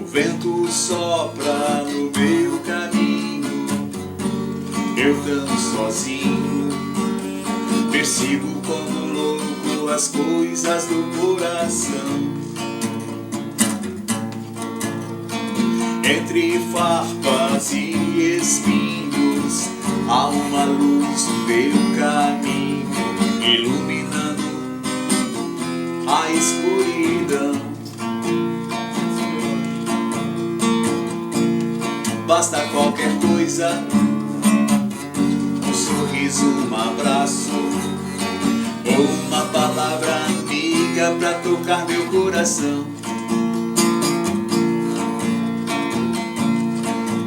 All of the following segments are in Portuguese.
vento sopra no meu caminho, eu tão sozinho, persigo como louco as coisas do coração. Entre farpas e espinhos, há uma luz no meu caminho, iluminando a escuridão. Basta qualquer coisa, um sorriso, um abraço, ou uma palavra amiga pra tocar meu coração.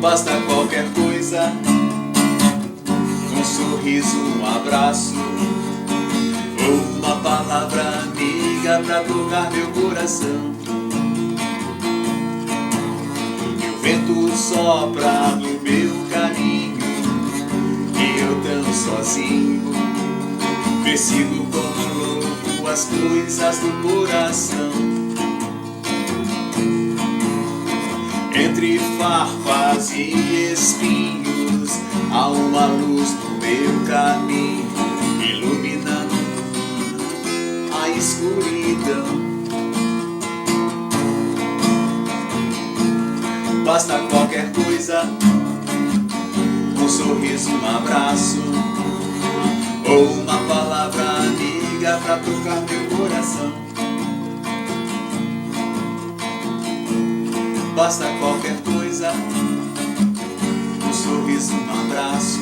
Basta qualquer coisa, um sorriso, um abraço, ou uma palavra amiga pra tocar meu coração. O vento sopra no meu caminho e eu tão sozinho, persigo como louco as coisas do coração. Entre farpas e espinhos, há uma luz no meu caminho, iluminando a escuridão. Basta qualquer coisa, um sorriso, um abraço, ou uma palavra amiga pra tocar meu coração. Basta qualquer coisa, um sorriso, um abraço,